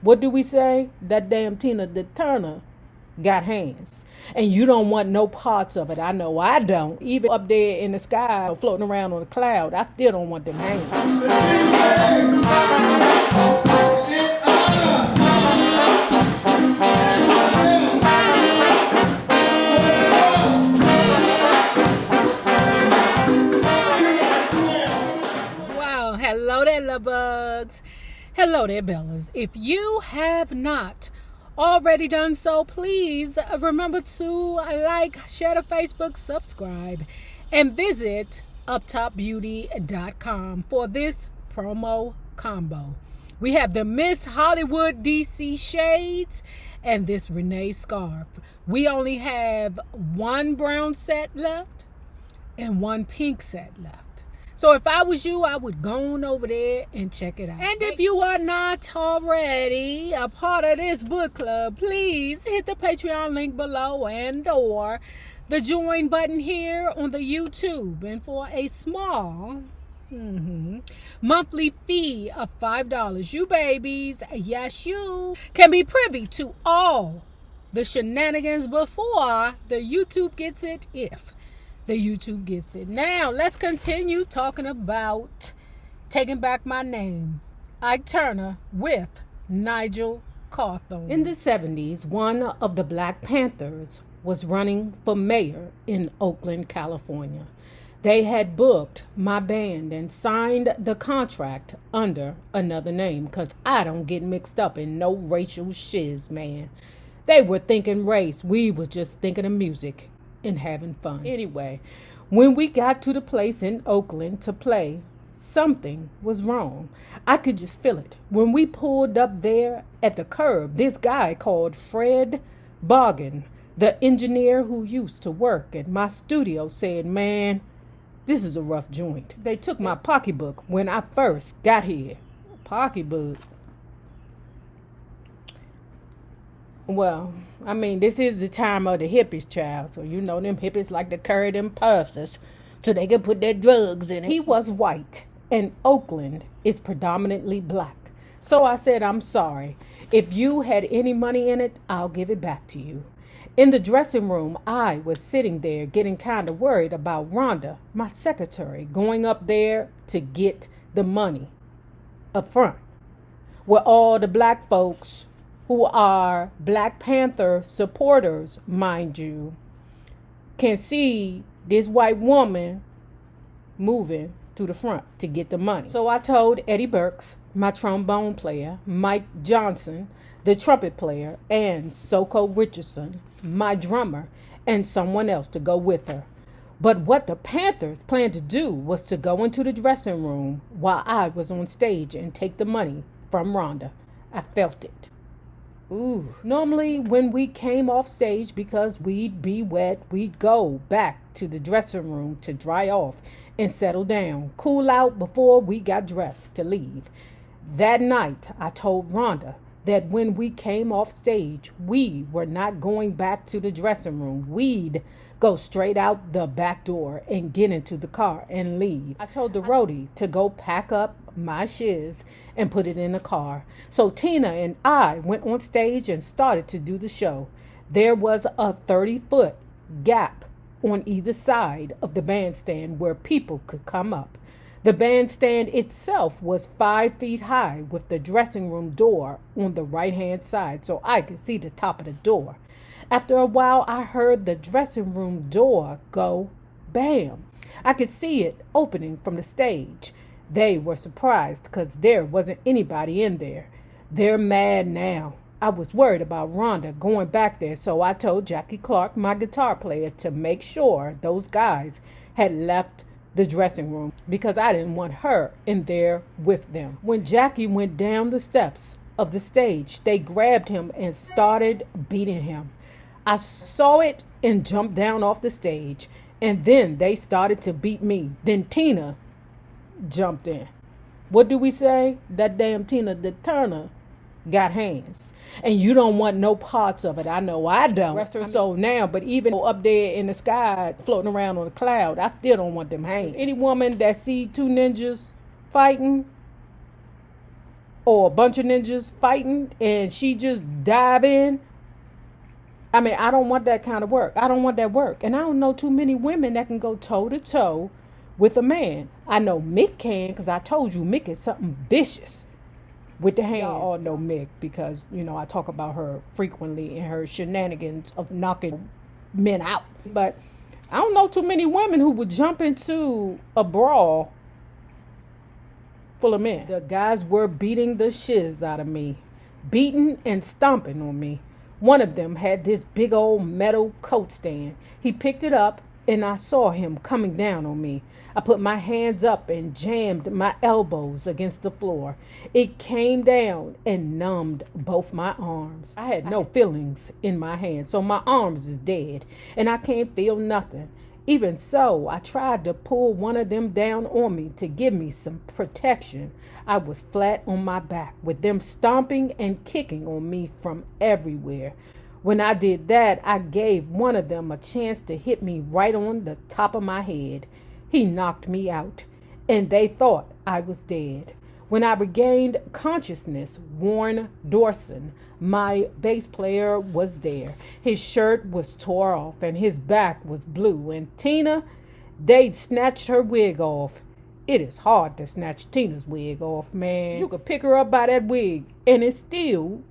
What do we say? That damn Tina the Turner got hands. And you don't want no parts of it. I know I don't. Even up there in the sky, floating around on a cloud, I still don't want them hands. Wow, hello there, love bugs. Hello there, Bellas. If you have not already done so, please remember to like, share the Facebook, subscribe, and visit uptopbeauty.com for this promo combo. We have the Miss Hollywood DC shades and this Renee scarf. We only have one brown set left and one pink set left. So if I was you, I would go on over there and check it out. And if you are not already a part of this book club, please hit the Patreon link below and or the join button here on the YouTube. And for a small monthly fee of $5, you babies, yes you, can be privy to all the shenanigans before the YouTube gets it, if the YouTube gets it. Now, let's continue talking about Taking Back My Name, Ike Turner with Nigel Cawthorn. In the 70s, one of the Black Panthers was running for mayor in Oakland, California. They had booked my band and signed the contract under another name, because I don't get mixed up in no racial shiz, man. They were thinking race. We was just thinking of music and having fun. Anyway, when we got to the place in Oakland to play, something was wrong. I could just feel it. When we pulled up there at the curb, this guy called Fred Bargan, the engineer who used to work at my studio, said, "Man, this is a rough joint." They took my pocketbook when I first got here. Pocketbook. Well, I mean, this is the time of the hippies, child. So, you know, them hippies like to carry them purses so they can put their drugs in it. He was white, and Oakland is predominantly black. So I said, "I'm sorry. If you had any money in it, I'll give it back to you." In the dressing room, I was sitting there getting kind of worried about Rhonda, my secretary, going up there to get the money up front, where all the black folks who are Black Panther supporters, mind you, can see this white woman moving to the front to get the money. So I told Eddie Burks, my trombone player, Mike Johnson, the trumpet player, and Soko Richardson, my drummer, and someone else to go with her. But what the Panthers planned to do was to go into the dressing room while I was on stage and take the money from Rhonda. I felt it. Ooh. Normally, when we came off stage, because we'd be wet, we'd go back to the dressing room to dry off and settle down, cool out before we got dressed to leave. That night, I told Rhonda that when we came off stage, we were not going back to the dressing room. We'd go straight out the back door and get into the car and leave. I told the roadie to go pack up my shiz and put it in the car. So Tina and I went on stage and started to do the show. There was a 30-foot gap on either side of the bandstand where people could come up. The bandstand itself was 5 feet high with the dressing room door on the right-hand side, so I could see the top of the door. After a while, I heard the dressing room door go bam. I could see it opening from the stage. They were surprised because there wasn't anybody in there. They're mad now. I was worried about Rhonda going back there, so I told Jackie Clark, my guitar player, to make sure those guys had left the dressing room because I didn't want her in there with them. When Jackie went down the steps of the stage, they grabbed him and started beating him. I saw it and jumped down off the stage, and then they started to beat me. Then Tina jumped in. What do we say? That damn Tina the Turner got hands. And you don't want no parts of it. I know I don't. Rest her soul now, but even up there in the sky, floating around on a cloud, I still don't want them hands. Any woman that see two ninjas fighting or a bunch of ninjas fighting and she just dive in. I mean, I don't want that kind of work. I don't want that work. And I don't know too many women that can go toe to toe with a man. I know Mick can, because I told you Mick is something vicious with the hands. Y'all all know Mick because, I talk about her frequently and her shenanigans of knocking men out. But I don't know too many women who would jump into a brawl full of men. The guys were beating the shiz out of me, beating and stomping on me. One of them had this big old metal coat stand. He picked it up and I saw him coming down on me. I put my hands up and jammed my elbows against the floor. It came down and numbed both my arms. I had no feelings in my hands, so my arms is dead and I can't feel nothing. Even so, I tried to pull one of them down on me to give me some protection. I was flat on my back with them stomping and kicking on me from everywhere. When I did that, I gave one of them a chance to hit me right on the top of my head. He knocked me out, and they thought I was dead. When I regained consciousness, Warren Dorson, my bass player, was there. His shirt was tore off and his back was blue. And Tina, they'd snatched her wig off. It is hard to snatch Tina's wig off, man. You could pick her up by that wig and it still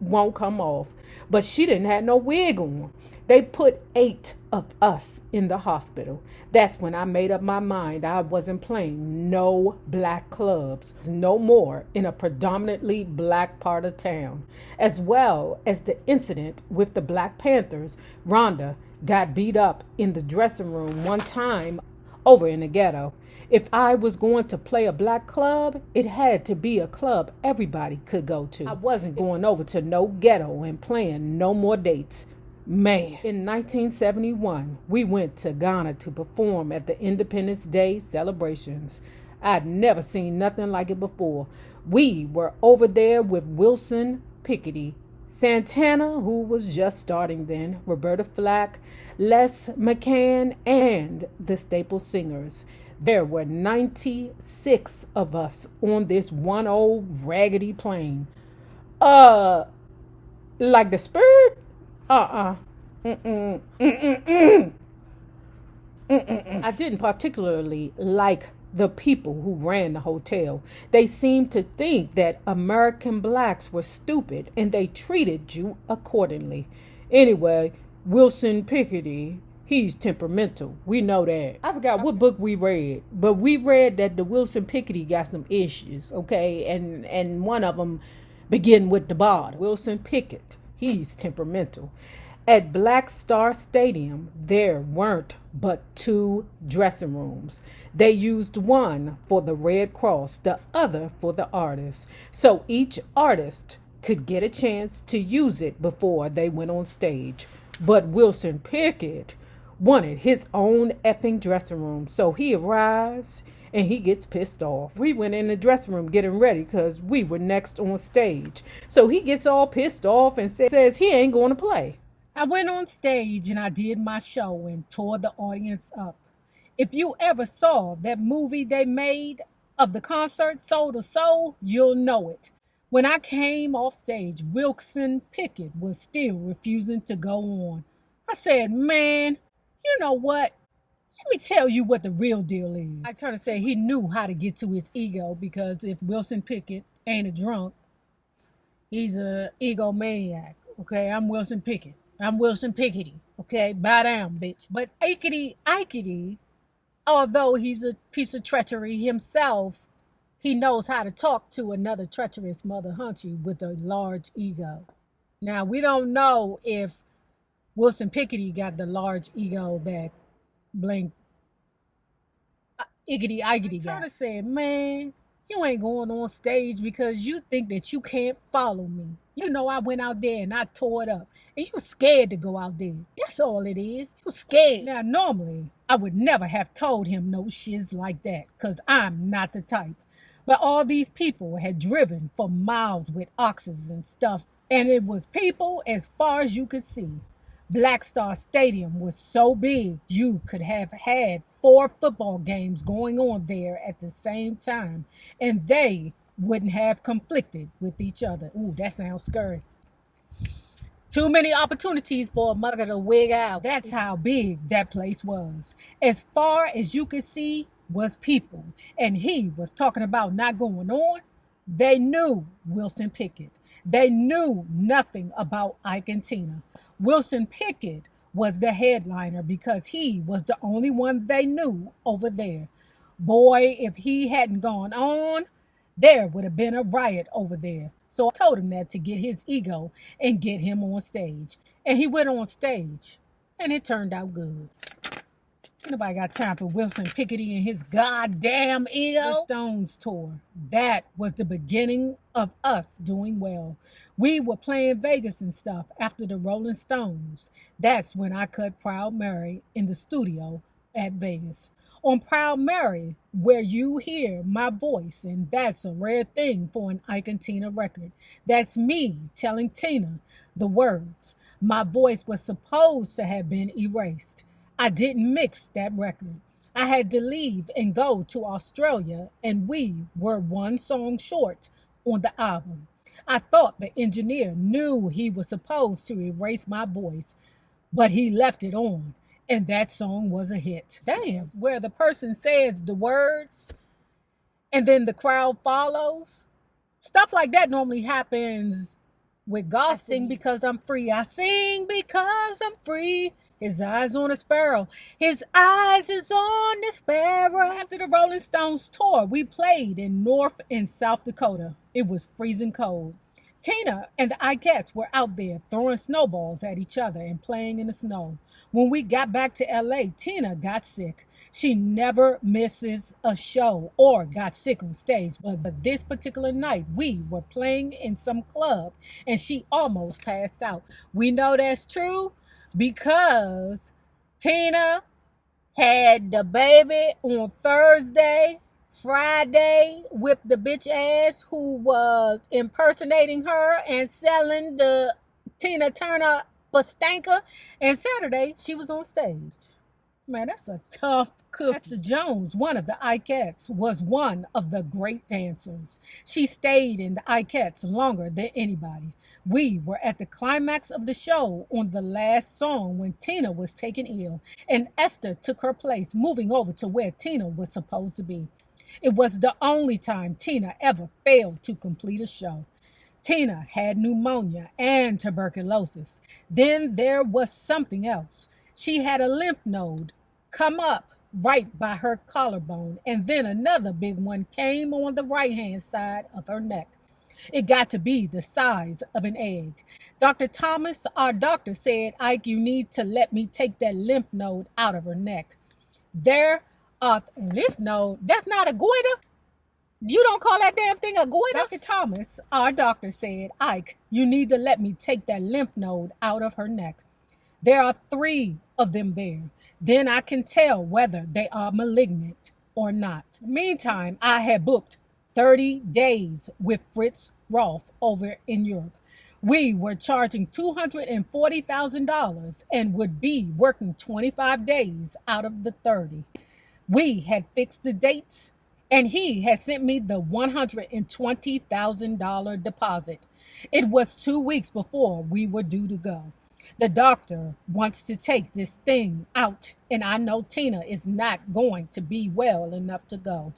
won't come off. But she didn't have no wig on. They put 8 of us in the hospital. That's when I made up my mind I wasn't playing no black clubs no more in a predominantly black part of town. As well as the incident with the Black Panthers, Rhonda got beat up in the dressing room one time over in the ghetto. If I was going to play a black club, it had to be a club everybody could go to. I wasn't going over to no ghetto and playing no more dates. Man, in 1971, we went to Ghana to perform at the Independence Day celebrations. I'd never seen nothing like it before. We were over there with Wilson Pickett, Santana, who was just starting then, Roberta Flack, Les McCann, and the Staple Singers. There were 96 of us on this one old raggedy plane. Like the Spirit? I didn't particularly like the people who ran the hotel. They seemed to think that American blacks were stupid and they treated you accordingly. Anyway, Wilson Pickett, he's temperamental. We know that. I forgot what book we read, but we read that the Wilson Pickett got some issues, okay? And one of them begin with the bottom. Wilson Pickett. He's temperamental. At Black Star Stadium, there weren't but 2 dressing rooms. They used one for the Red Cross, the other for the artists. So each artist could get a chance to use it before they went on stage. But Wilson Pickett wanted his own effing dressing room. So he arrives and he gets pissed off. We went in the dressing room getting ready because we were next on stage. So he gets all pissed off and says he ain't going to play. I went on stage and I did my show and tore the audience up. If you ever saw that movie they made of the concert Soul to Soul, you'll know it. When I came off stage, Wilson Pickett was still refusing to go on. I said, man, you know what? Let me tell you what the real deal is. I try to say he knew how to get to his ego, because if Wilson Pickett ain't a drunk, he's a egomaniac. Okay, I'm Wilson Pickett. I'm Wilson Pickett. Okay, bow down, bitch. But Ikedy, although he's a piece of treachery himself, he knows how to talk to another treacherous mother hunchy with a large ego. Now, we don't know if Wilson Pickett got the large ego that Blink Iggy got. I'm trying to say, man, you ain't going on stage because you think that you can't follow me. You know I went out there and I tore it up. And you scared to go out there. That's all it is. You scared. Now, normally, I would never have told him no shiz like that, because I'm not the type. But all these people had driven for miles with oxes and stuff. And it was people as far as you could see. Black Star Stadium was so big, you could have had 4 football games going on there at the same time. And they wouldn't have conflicted with each other. Ooh, that sounds scary. Too many opportunities for a mother to wig out. That's how big that place was. As far as you could see was people. And he was talking about not going on. They knew Wilson Pickett. They knew nothing about Ike and Tina. Wilson Pickett was the headliner because he was the only one they knew over there. Boy, if he hadn't gone on, there would have been a riot over there. So I told him that to get his ego and get him on stage. And he went on stage, and it turned out good. Nobody got time for Wilson Pickett and his goddamn ego. The Stones tour. That was the beginning of us doing well. We were playing Vegas and stuff after the Rolling Stones. That's when I cut Proud Mary in the studio at Vegas. On Proud Mary, where you hear my voice, and that's a rare thing for an Ike and Tina record. That's me telling Tina the words. My voice was supposed to have been erased. I didn't mix that record. I had to leave and go to Australia, and we were one song short on the album. I thought the engineer knew he was supposed to erase my voice, but he left it on. And that song was a hit. Damn, where the person says the words and then the crowd follows. Stuff like that normally happens with gospel. I sing because I'm free. I sing because I'm free. His eyes on a sparrow. His eyes is on the sparrow. After the Rolling Stones tour, we played in North and South Dakota. It was freezing cold. Tina and the Ikettes were out there throwing snowballs at each other and playing in the snow. When we got back to LA, Tina got sick. She never misses a show or got sick on stage, but this particular night we were playing in some club and she almost passed out. We know that's true because Tina had the baby on Thursday. Friday, whipped the bitch ass who was impersonating her and selling the Tina Turner Bastanka. And Saturday, she was on stage. Man, that's a tough cook. Esther Jones, one of the Ikettes, was one of the great dancers. She stayed in the Ikettes longer than anybody. We were at the climax of the show on the last song when Tina was taken ill, and Esther took her place, moving over to where Tina was supposed to be. It was the only time Tina ever failed to complete a show. Tina had pneumonia and tuberculosis. Then there was something else. She had a lymph node come up right by her collarbone, and then another big one came on the right-hand side of her neck. It got to be the size of an egg. Dr. Thomas, our doctor, said, Ike, you need to let me take that lymph node out of her neck. Lymph node, that's not a goiter. You don't call that damn thing a goiter? Dr. Thomas, our doctor, said, Ike, you need to let me take that lymph node out of her neck. There are 3 of them there. Then I can tell whether they are malignant or not. Meantime, I had booked 30 days with Fritz Rolf over in Europe. We were charging $240,000 and would be working 25 days out of the 30. We had fixed the dates, and he had sent me the $120,000 deposit. It was 2 weeks before we were due to go. The doctor wants to take this thing out, and I know Tina is not going to be well enough to go.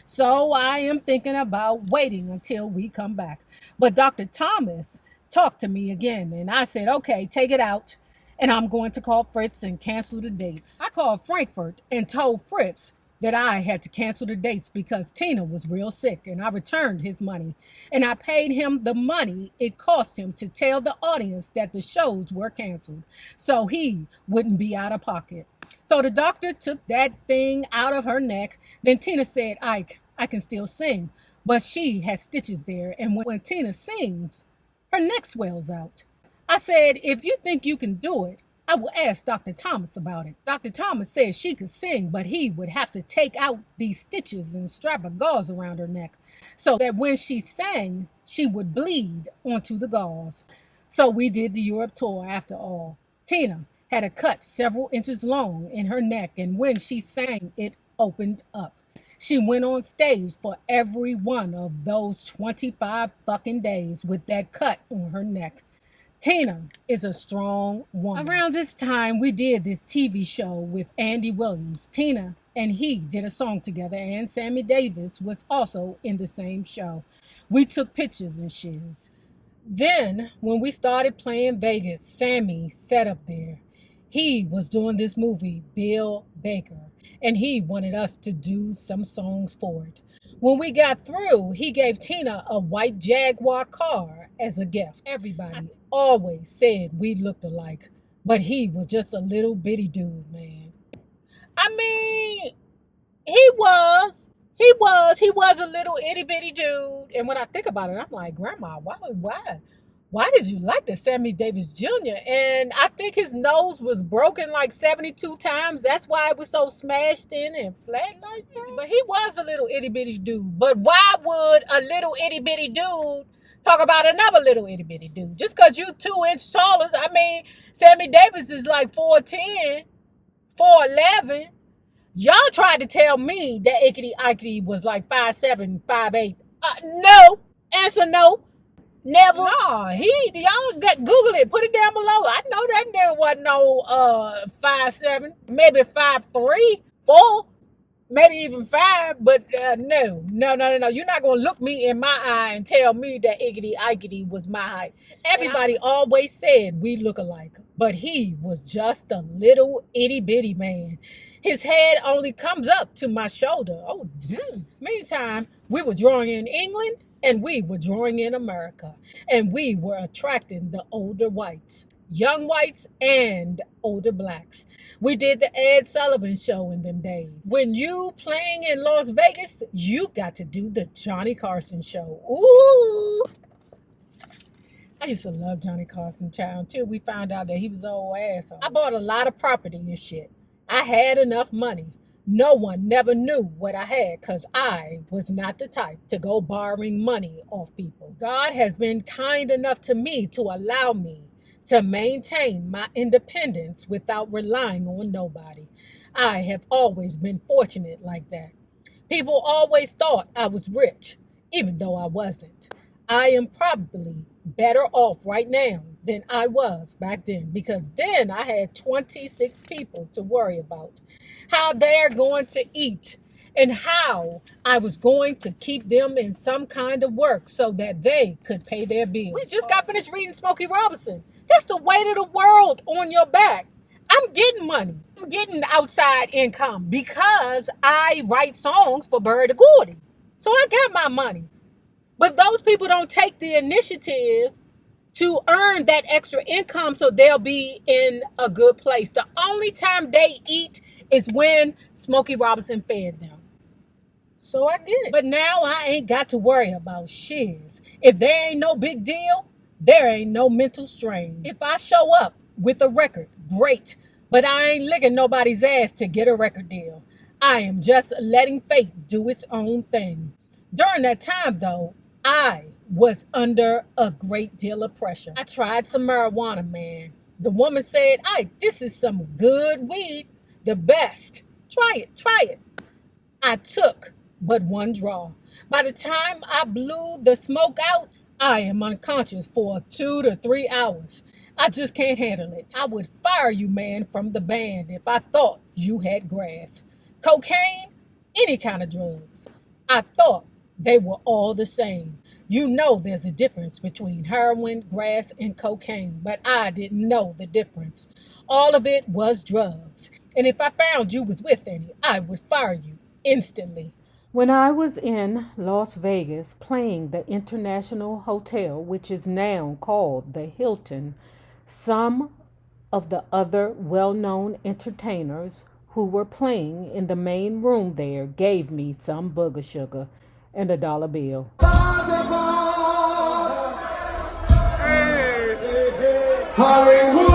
So I am thinking about waiting until we come back. But Dr. Thomas talked to me again, and I said, okay, take it out. And I'm going to call Fritz and cancel the dates. I called Frankfurt and told Fritz that I had to cancel the dates because Tina was real sick, and I returned his money. And I paid him the money it cost him to tell the audience that the shows were canceled so he wouldn't be out of pocket. So the doctor took that thing out of her neck. Then Tina said, Ike, I can still sing, but she has stitches there. And when Tina sings, her neck swells out. I said, if you think you can do it, I will ask Dr. Thomas about it. Dr. Thomas said she could sing, but he would have to take out these stitches and strap a gauze around her neck so that when she sang, she would bleed onto the gauze. So we did the Europe tour after all. Tina had a cut several inches long in her neck, and when she sang, it opened up. She went on stage for every one of those 25 fucking days with that cut on her neck. Tina is a strong woman. Around this time, we did this TV show with Andy Williams. Tina and he did a song together, and Sammy Davis was also in the same show. We took pictures and shiz. Then, when we started playing Vegas, Sammy sat up there. He was doing this movie, Bill Baker, and he wanted us to do some songs for it. When we got through, he gave Tina a white Jaguar car as a gift. Everybody always said we looked alike, but he was just a little bitty dude, man. I mean, he was a little itty bitty dude. And when I think about it, I'm like, Grandma, why did you like the Sammy Davis Jr.? And I think his nose was broken like 72 times. That's why it was so smashed in and flat like that. But he was a little itty bitty dude. But why would a little itty bitty dude talk about another little itty bitty dude? Just because you 2 inches taller. I mean, Sammy Davis is like 4'10", 4'11". Y'all tried to tell me that Iggy was like 5'7", 5'8". No. Answer no. Never. No, y'all Google it. Put it down below. I know that nigga wasn't no 5'7", maybe 5'3", 4, maybe even 5. But no. You're not gonna look me in my eye and tell me that Iggy was my height. Everybody always said we look alike, but he was just a little itty bitty man. His head only comes up to my shoulder. Oh, meantime, we were drawing in England. And we were drawing in America, and we were attracting the older whites, young whites and older blacks. We did the Ed Sullivan show in them days. When you playing in Las Vegas, you got to do the Johnny Carson show. Ooh. I used to love Johnny Carson, child, until we found out that he was an old asshole. I bought a lot of property and shit. I had enough money. No one never knew what I had because I was not the type to go borrowing money off people. God has been kind enough to me to allow me to maintain my independence without relying on nobody. I have always been fortunate like that. People always thought I was rich, even though I wasn't. I am probably better off right now than I was back then, because then I had 26 people to worry about, how they're going to eat, and how I was going to keep them in some kind of work so that they could pay their bills. We just got finished reading Smokey Robinson. That's the weight of the world on your back. I'm getting money. I'm getting outside income because I write songs for Bird Gordy. So I got my money. But those people don't take the initiative to earn that extra income so they'll be in a good place. The only time they eat is when Smokey Robinson fed them. So I get it. But now I ain't got to worry about shiz. If there ain't no big deal, there ain't no mental strain. If I show up with a record, great. But I ain't licking nobody's ass to get a record deal. I am just letting fate do its own thing. During that time, though, I was under a great deal of pressure. I tried some marijuana, man. The woman said, "Hey, this is some good weed. The best. Try it. I took but one draw. By the time I blew the smoke out, I am unconscious for 2 to 3 hours. I just can't handle it. I would fire you, man, from the band if I thought you had grass. Cocaine, any kind of drugs. I thought they were all the same. You know there's a difference between heroin, grass, and cocaine, but I didn't know the difference. All of it was drugs. And if I found you was with any, I would fire you instantly." When I was in Las Vegas playing the International Hotel, which is now called the Hilton, some of the other well-known entertainers who were playing in the main room there gave me some booger sugar and a dollar bill. Hollywood.